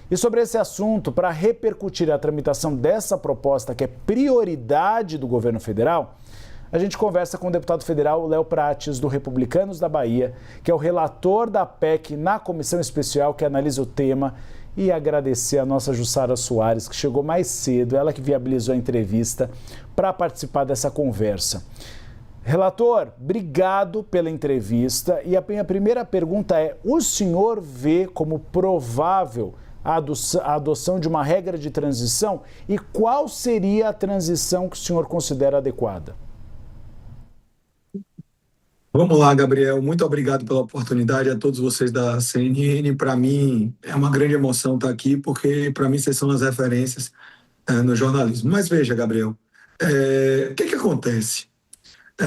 E sobre esse assunto, para repercutir a tramitação dessa proposta, que é prioridade do governo federal, a gente conversa com o deputado federal Léo Prates, do Republicanos da Bahia, que é o relator da PEC na comissão especial que analisa o tema, e agradecer a nossa Jussara Soares, que chegou mais cedo, ela que viabilizou a entrevista para participar dessa conversa. Relator, obrigado pela entrevista. E a minha primeira pergunta é: o senhor vê como provável a adoção de uma regra de transição? E qual seria a transição que o senhor considera adequada? Vamos lá, Gabriel. Muito obrigado pela oportunidade, a todos vocês da CNN. Para mim, é uma grande emoção estar aqui, porque para mim vocês são as referências no jornalismo. Mas veja, Gabriel, o que acontece?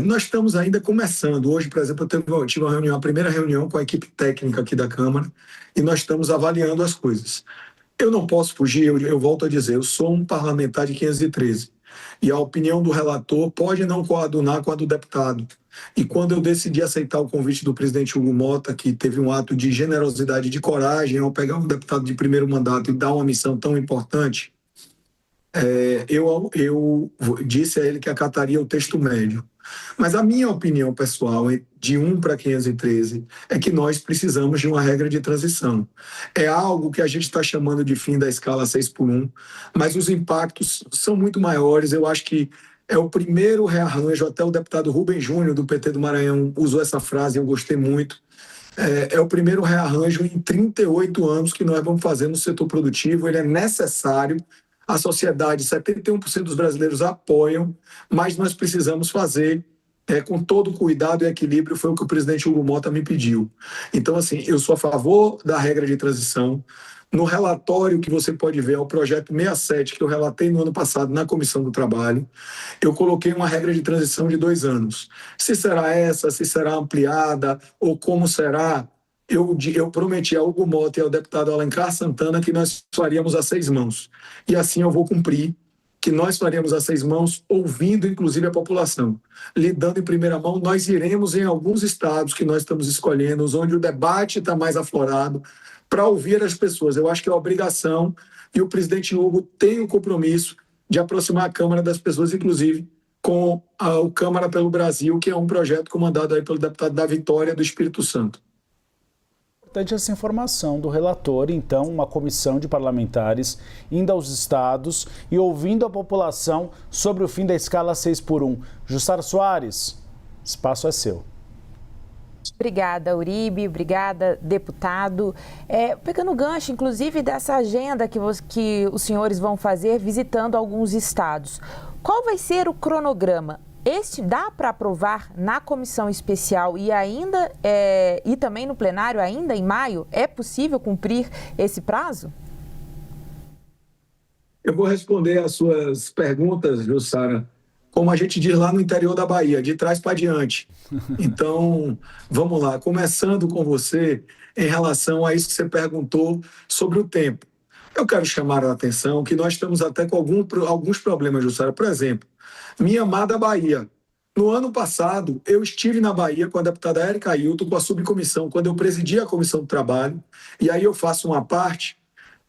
Nós estamos ainda começando. Hoje, por exemplo, eu tive uma reunião, a primeira reunião com a equipe técnica aqui da Câmara, e nós estamos avaliando as coisas. Eu não posso fugir, eu volto a dizer, eu sou um parlamentar de 513, e a opinião do relator pode não coadunar com a do deputado. E quando eu decidi aceitar o convite do presidente Hugo Mota, que teve um ato de generosidade e de coragem ao pegar um deputado de primeiro mandato e dar uma missão tão importante, eu disse a ele que acataria o texto médio. Mas a minha opinião pessoal, de 1 para 513, é que nós precisamos de uma regra de transição. É algo que a gente está chamando de fim da escala 6x1, mas os impactos são muito maiores. Eu acho que é o primeiro rearranjo, até o deputado Rubem Júnior, do PT do Maranhão, usou essa frase, eu gostei muito. É o primeiro rearranjo em 38 anos que nós vamos fazer no setor produtivo. Ele é necessário. A sociedade, 71% dos brasileiros apoiam, mas nós precisamos fazer com todo cuidado e equilíbrio, foi o que o presidente Hugo Mota me pediu. Então, assim, eu sou a favor da regra de transição. No relatório que você pode ver, é o projeto 67, que eu relatei no ano passado na Comissão do Trabalho, eu coloquei uma regra de transição de 2 anos. Se será essa, se será ampliada, ou como será, eu prometi ao Hugo Mota e ao deputado Alencar Santana que nós faríamos a 6 mãos. E assim eu vou cumprir, que nós faremos a 6 mãos, ouvindo inclusive a população. Lidando em primeira mão, nós iremos em alguns estados que nós estamos escolhendo, onde o debate está mais aflorado, para ouvir as pessoas. Eu acho que é obrigação, e o presidente Hugo tem o compromisso de aproximar a Câmara das pessoas, inclusive com o Câmara pelo Brasil, que é um projeto comandado aí pelo deputado da Vitória do Espírito Santo. Importante essa informação do relator, então, uma comissão de parlamentares indo aos estados e ouvindo a população sobre o fim da escala 6x1. Jussara Soares, espaço é seu. Obrigada, Uribe, obrigada, deputado. Pegando o gancho, inclusive, dessa agenda que os senhores vão fazer visitando alguns estados, qual vai ser o cronograma? Este dá para aprovar na comissão especial e ainda e também no plenário ainda em maio? É possível cumprir esse prazo? Eu vou responder às suas perguntas, Jussara, como a gente diz lá no interior da Bahia, de trás para diante. Então, vamos lá. Começando com você, em relação a isso que você perguntou sobre o tempo. Eu quero chamar a atenção que nós estamos até com alguns problemas, Jussara. Por exemplo, minha amada Bahia. No ano passado, eu estive na Bahia com a deputada Érica Ailton, com a subcomissão, quando eu presidi a Comissão do Trabalho, e aí eu faço uma parte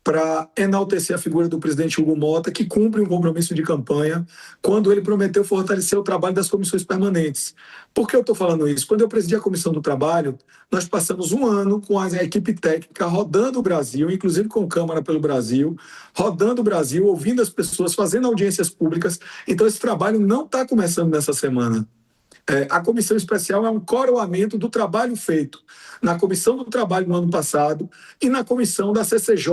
para enaltecer a figura do presidente Hugo Mota, que cumpre um compromisso de campanha, quando ele prometeu fortalecer o trabalho das comissões permanentes. Por que eu estou falando isso? Quando eu presidi a Comissão do Trabalho, nós passamos um ano com a equipe técnica rodando o Brasil, inclusive com Câmara pelo Brasil, rodando o Brasil, ouvindo as pessoas, fazendo audiências públicas. Então, esse trabalho não está começando nessa semana. A comissão especial é um coroamento do trabalho feito na Comissão do Trabalho no ano passado e na comissão da CCJ,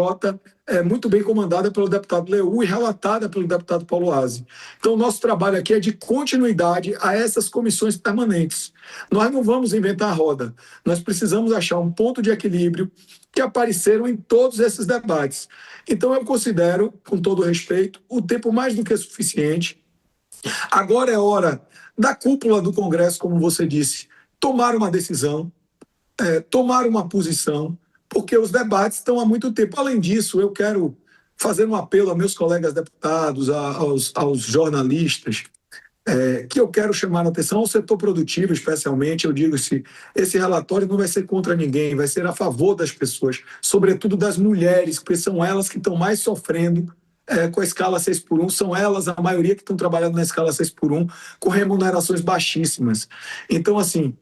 muito bem comandada pelo deputado Leu e relatada pelo deputado Paulo Aze. Então, o nosso trabalho aqui é de continuidade a essas comissões permanentes. Nós não vamos inventar a roda, nós precisamos achar um ponto de equilíbrio que apareceram em todos esses debates. Então, eu considero, com todo respeito, o tempo mais do que suficiente. Agora é hora da cúpula do Congresso, como você disse, tomar uma decisão, tomar uma posição, porque os debates estão há muito tempo. Além disso, eu quero fazer um apelo a meus colegas deputados, aos jornalistas. que eu quero chamar a atenção ao setor produtivo, especialmente. Eu digo, esse relatório não vai ser contra ninguém, vai ser a favor das pessoas, sobretudo das mulheres, porque são elas que estão mais sofrendo com a escala 6x1, são elas a maioria que estão trabalhando na escala 6x1 com remunerações baixíssimas. Então, assim,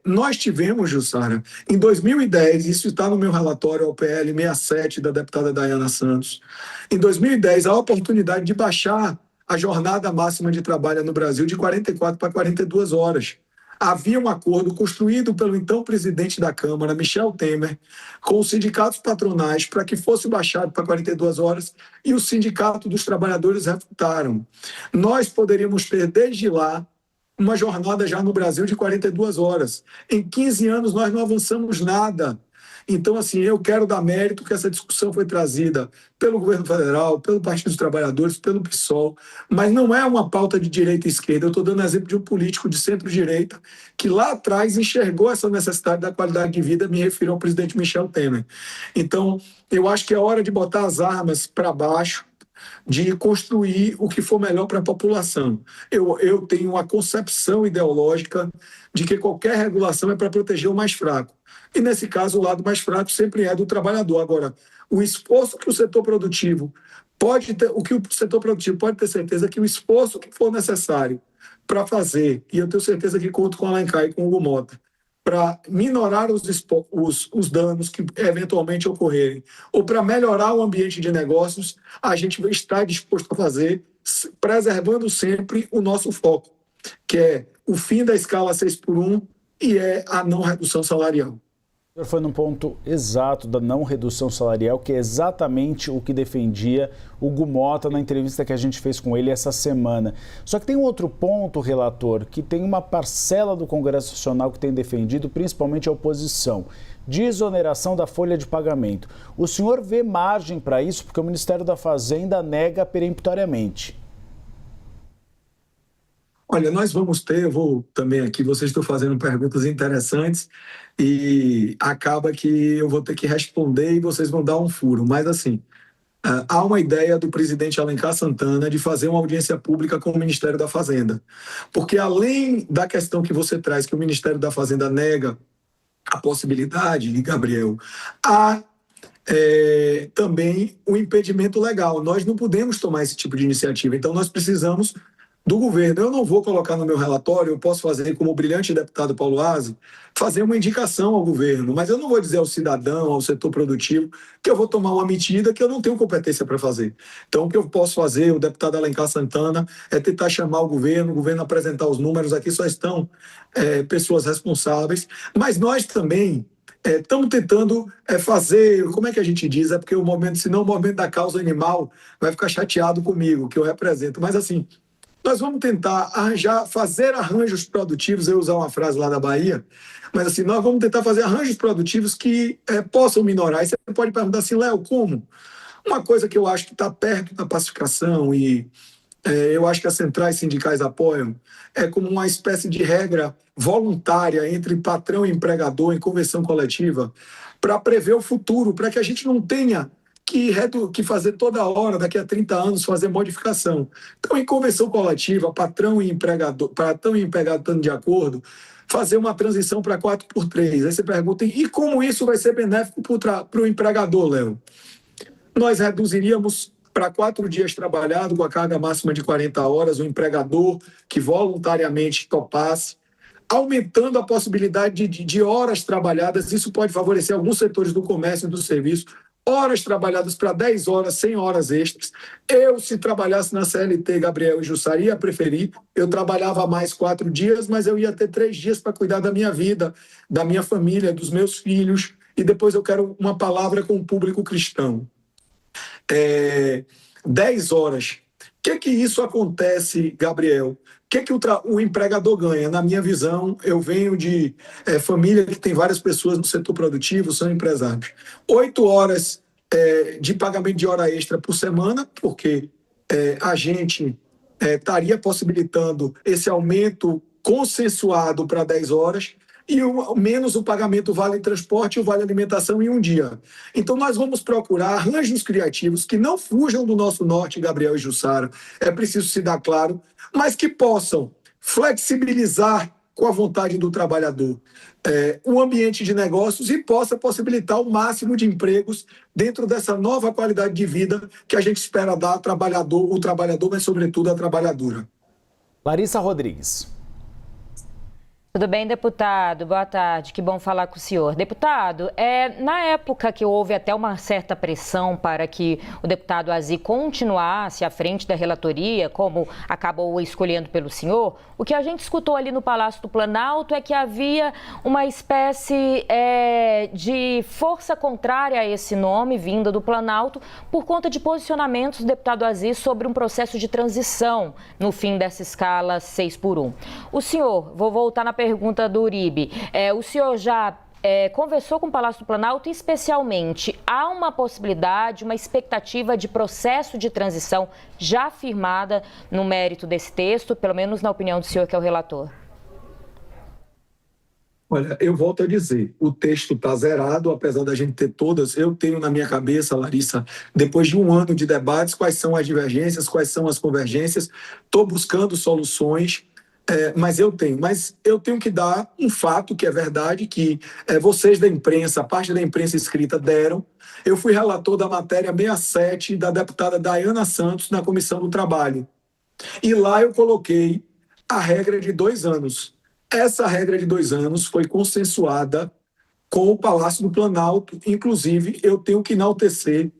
nós tivemos, Jussara, em 2010, isso está no meu relatório ao PL 67 da deputada Dayana Santos, em 2010, a oportunidade de baixar a jornada máxima de trabalho no Brasil de 44 para 42 horas. Havia um acordo construído pelo então presidente da Câmara, Michel Temer, com os sindicatos patronais para que fosse baixado para 42 horas e o Sindicato dos Trabalhadores refutaram. Nós poderíamos ter, desde lá, uma jornada já no Brasil de 42 horas. Em 15 anos, nós não avançamos nada. Então, assim, eu quero dar mérito que essa discussão foi trazida pelo governo federal, pelo Partido dos Trabalhadores, pelo PSOL, mas não é uma pauta de direita e esquerda. Eu estou dando exemplo de um político de centro-direita que lá atrás enxergou essa necessidade da qualidade de vida, me refiro ao presidente Michel Temer. Então, eu acho que é hora de botar as armas para baixo, de construir o que for melhor para a população. Eu tenho uma concepção ideológica de que qualquer regulação é para proteger o mais fraco. E, nesse caso, o lado mais fraco sempre é do trabalhador. Agora, o esforço que o setor produtivo pode ter, o que o setor produtivo pode ter certeza que o esforço que for necessário para fazer, e eu tenho certeza que conto com o Alencar e com o Hugo Mota, para minorar os danos que eventualmente ocorrerem, ou para melhorar o ambiente de negócios, a gente está disposto a fazer, preservando sempre o nosso foco, que é o fim da escala 6x1 e é a não redução salarial. O senhor foi num ponto exato da não redução salarial, que é exatamente o que defendia o Hugo Mota na entrevista que a gente fez com ele essa semana. Só que tem um outro ponto, relator, que tem uma parcela do Congresso Nacional que tem defendido, principalmente a oposição, de exoneração da folha de pagamento. O senhor vê margem para isso, porque o Ministério da Fazenda nega peremptoriamente. Olha, nós vamos ter, eu vou também aqui, vocês estão fazendo perguntas interessantes e acaba que eu vou ter que responder e vocês vão dar um furo. Mas, assim, há uma ideia do presidente Alencar Santana de fazer uma audiência pública com o Ministério da Fazenda. Porque, além da questão que você traz, que o Ministério da Fazenda nega a possibilidade, Gabriel, há também o impedimento legal. Nós não podemos tomar esse tipo de iniciativa. Então, nós precisamos do governo. Eu não vou colocar no meu relatório, eu posso fazer, como o brilhante deputado Paulo Aze, fazer uma indicação ao governo, mas eu não vou dizer ao cidadão, ao setor produtivo, que eu vou tomar uma medida que eu não tenho competência para fazer. Então, o que eu posso fazer, o deputado Alencar Santana, é tentar chamar o governo apresentar os números. Aqui só estão pessoas responsáveis, mas nós também estamos tentando fazer, como é que a gente diz? É porque o momento, senão o momento da causa animal vai ficar chateado comigo, que eu represento, mas assim, nós vamos tentar fazer arranjos produtivos, eu usar uma frase lá da Bahia, mas assim, nós vamos tentar fazer arranjos produtivos que possam minorar. E você pode perguntar assim, Léo, como? Uma coisa que eu acho que está perto da pacificação e eu acho que as centrais sindicais apoiam, é como uma espécie de regra voluntária entre patrão e empregador em convenção coletiva para prever o futuro, para que a gente não tenha que fazer toda hora, daqui a 30 anos, fazer modificação. Então, em convenção coletiva, patrão e empregado estando de acordo, fazer uma transição para 4x3. Aí você pergunta, e como isso vai ser benéfico para o empregador, Léo? Nós reduziríamos para 4 dias trabalhado com a carga máxima de 40 horas, o empregador que voluntariamente topasse, aumentando a possibilidade de horas trabalhadas. Isso pode favorecer alguns setores do comércio e do serviço, horas trabalhadas para 10 horas, 100 horas extras. Eu, se trabalhasse na CLT, Gabriel e Jussara, ia preferir. Eu trabalhava mais 4 dias, mas eu ia ter 3 dias para cuidar da minha vida, da minha família, dos meus filhos, e depois eu quero uma palavra com o público cristão. 10 horas. O que isso acontece, Gabriel? O que o empregador ganha? Na minha visão, eu venho de família que tem várias pessoas no setor produtivo, são empresários. 8 horas de pagamento de hora extra por semana, porque a gente estaria possibilitando esse aumento consensuado para 10 horas. e menos o pagamento do vale transporte e o vale alimentação em um dia. Então, nós vamos procurar arranjos criativos que não fujam do nosso norte, Gabriel e Jussara, é preciso se dar claro, mas que possam flexibilizar com a vontade do trabalhador um ambiente de negócios e possa possibilitar o máximo de empregos dentro dessa nova qualidade de vida que a gente espera dar ao trabalhador, mas sobretudo à trabalhadora. Larissa Rodrigues. Tudo bem, deputado? Boa tarde, que bom falar com o senhor. Deputado, na época que houve até uma certa pressão para que o deputado Aziz continuasse à frente da relatoria, como acabou escolhendo pelo senhor, o que a gente escutou ali no Palácio do Planalto é que havia uma espécie de força contrária a esse nome, vinda do Planalto, por conta de posicionamentos do deputado Aziz sobre um processo de transição no fim dessa escala 6x1. O senhor, vou voltar na pergunta do Uribe, o senhor já conversou com o Palácio do Planalto e, especialmente, há uma possibilidade, uma expectativa de processo de transição já firmada no mérito desse texto, pelo menos na opinião do senhor, que é o relator? Olha, eu volto a dizer, o texto está zerado, apesar da gente ter todas. Eu tenho na minha cabeça, Larissa, depois de um ano de debates, quais são as divergências, quais são as convergências. Estou buscando soluções. Mas eu tenho que dar um fato que é verdade, que vocês da imprensa, a parte da imprensa escrita deram. Eu fui relator da matéria 67 da deputada Dayana Santos na Comissão do Trabalho. E lá eu coloquei a regra de 2 anos. Essa regra de 2 anos foi consensuada com o Palácio do Planalto. Inclusive, eu tenho que enaltecer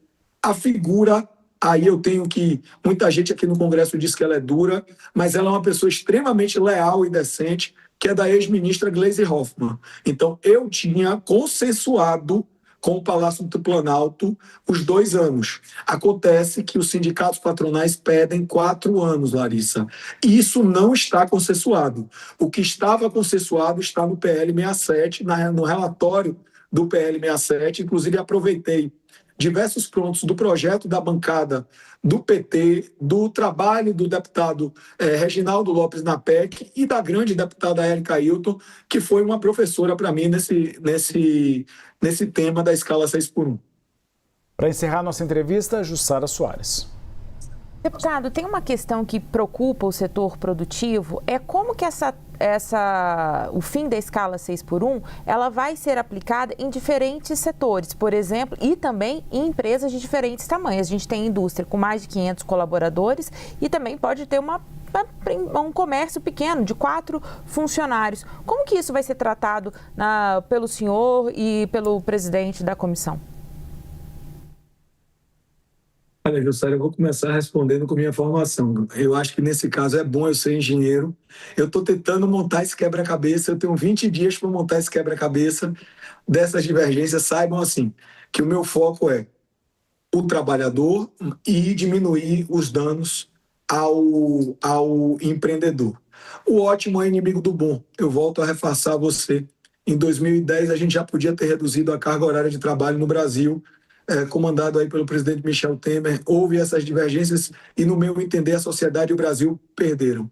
a figura. Aí eu tenho que... Muita gente aqui no Congresso diz que ela é dura, mas ela é uma pessoa extremamente leal e decente, que é da ex-ministra Gleisi Hoffmann. Então, eu tinha consensuado com o Palácio do Planalto os 2 anos. Acontece que os sindicatos patronais pedem 4 anos, Larissa. E isso não está consensuado. O que estava consensuado está no PL 67, no relatório do PL 67. Inclusive, aproveitei diversos pontos do projeto da bancada do PT, do trabalho do deputado Reginaldo Lopes na PEC e da grande deputada Érica Ailton, que foi uma professora para mim nesse tema da escala 6x1. Para encerrar nossa entrevista, Jussara Soares. Deputado, tem uma questão que preocupa o setor produtivo, é como que o fim da escala 6x1, ela vai ser aplicada em diferentes setores, por exemplo, e também em empresas de diferentes tamanhos. A gente tem indústria com mais de 500 colaboradores e também pode ter um comércio pequeno de 4 funcionários. Como que isso vai ser tratado pelo senhor e pelo presidente da comissão? Olha, Jussara, eu vou começar respondendo com minha formação. Eu acho que nesse caso é bom eu ser engenheiro. Eu estou tentando montar esse quebra-cabeça, eu tenho 20 dias para montar esse quebra-cabeça dessas divergências. Saibam assim, que o meu foco é o trabalhador e diminuir os danos ao empreendedor. O ótimo é inimigo do bom. Eu volto a reforçar você. Em 2010, a gente já podia ter reduzido a carga horária de trabalho no Brasil, comandado aí pelo presidente Michel Temer. Houve essas divergências e, no meu entender, a sociedade e o Brasil perderam.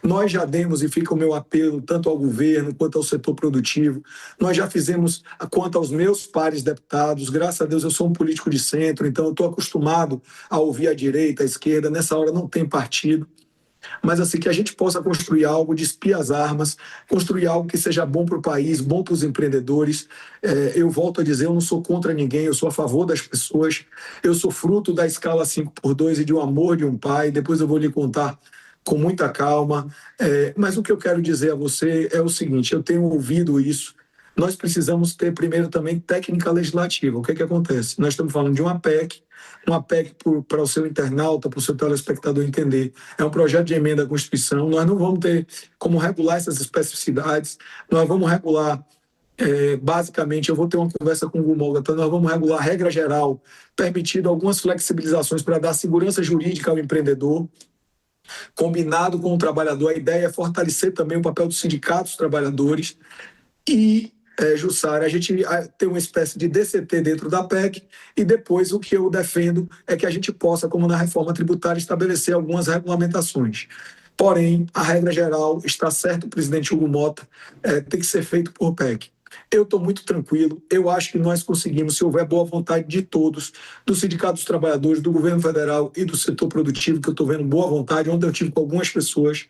Nós já demos, e fica o meu apelo tanto ao governo quanto ao setor produtivo, nós já fizemos quanto aos meus pares deputados. Graças a Deus eu sou um político de centro, então eu estou acostumado a ouvir a direita, a esquerda. Nessa hora não tem partido. Mas assim, que a gente possa construir algo, despir as armas, construir algo que seja bom para o país, bom para os empreendedores. Eu volto a dizer, eu não sou contra ninguém, eu sou a favor das pessoas. Eu sou fruto da escala 5x2 e de um amor de um pai. Depois eu vou lhe contar com muita calma. Mas o que eu quero dizer a você é o seguinte, eu tenho ouvido isso. Nós precisamos ter primeiro também técnica legislativa. O que é que acontece? Nós estamos falando de uma PEC para o seu internauta, para o seu telespectador entender. É um projeto de emenda à Constituição. Nós não vamos ter como regular essas especificidades. Nós vamos regular, basicamente, eu vou ter uma conversa com o Gumolga, nós vamos regular a regra geral, permitindo algumas flexibilizações para dar segurança jurídica ao empreendedor. Combinado com o trabalhador, a ideia é fortalecer também o papel dos sindicatos trabalhadores e Jussara, a gente tem uma espécie de DCT dentro da PEC e depois o que eu defendo é que a gente possa, como na reforma tributária, estabelecer algumas regulamentações. Porém, a regra geral, está certo o presidente Hugo Mota, tem que ser feito por PEC. Eu estou muito tranquilo, eu acho que nós conseguimos, se houver boa vontade de todos, do Sindicato dos Trabalhadores, do governo federal e do setor produtivo, que eu estou vendo boa vontade, ontem eu tive com algumas pessoas.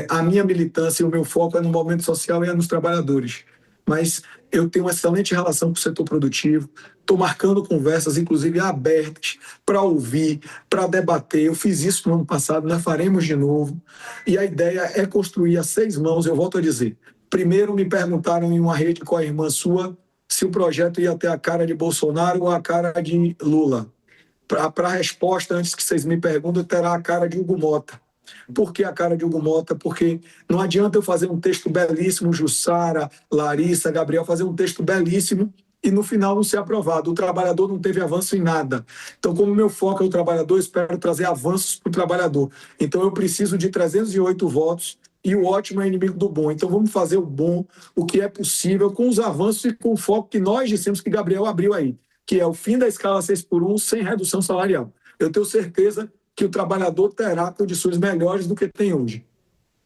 A minha militância e o meu foco é no movimento social e é nos trabalhadores. Mas eu tenho uma excelente relação com o setor produtivo, estou marcando conversas, inclusive abertas, para ouvir, para debater. Eu fiz isso no ano passado, nós faremos de novo. E a ideia é construir a 6 mãos, eu volto a dizer. Primeiro me perguntaram em uma rede com a irmã sua se o projeto ia ter a cara de Bolsonaro ou a cara de Lula. Para a resposta, antes que vocês me perguntem, terá a cara de Hugo Mota. Por que a cara de Hugo Mota? Porque não adianta eu fazer um texto belíssimo, Jussara, Larissa, Gabriel, fazer um texto belíssimo e no final não ser aprovado. O trabalhador não teve avanço em nada. Então, como meu foco é o trabalhador, eu espero trazer avanços para o trabalhador. Então, eu preciso de 308 votos e o ótimo é inimigo do bom. Então, vamos fazer o bom, o que é possível, com os avanços e com o foco que nós dissemos que Gabriel abriu aí, que é o fim da escala 6x1 sem redução salarial. Eu tenho certeza que o trabalhador terá condições melhores do que tem hoje.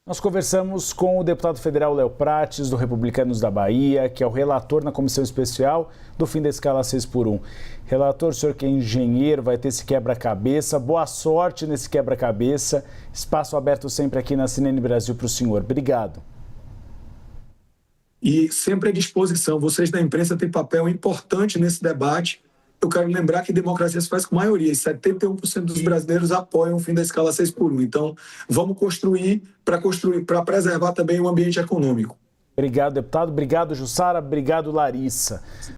Nós conversamos com o deputado federal Léo Prates, do Republicanos da Bahia, que é o relator na comissão especial do fim da escala 6x1. Relator, o senhor que é engenheiro, vai ter esse quebra-cabeça. Boa sorte nesse quebra-cabeça. Espaço aberto sempre aqui na CNN Brasil para o senhor. Obrigado. E sempre à disposição. Vocês da imprensa têm papel importante nesse debate. Eu quero lembrar que democracia se faz com maioria e 71% dos brasileiros apoiam o fim da escala 6x1. Então, vamos construir, para preservar também o ambiente econômico. Obrigado, deputado. Obrigado, Jussara. Obrigado, Larissa.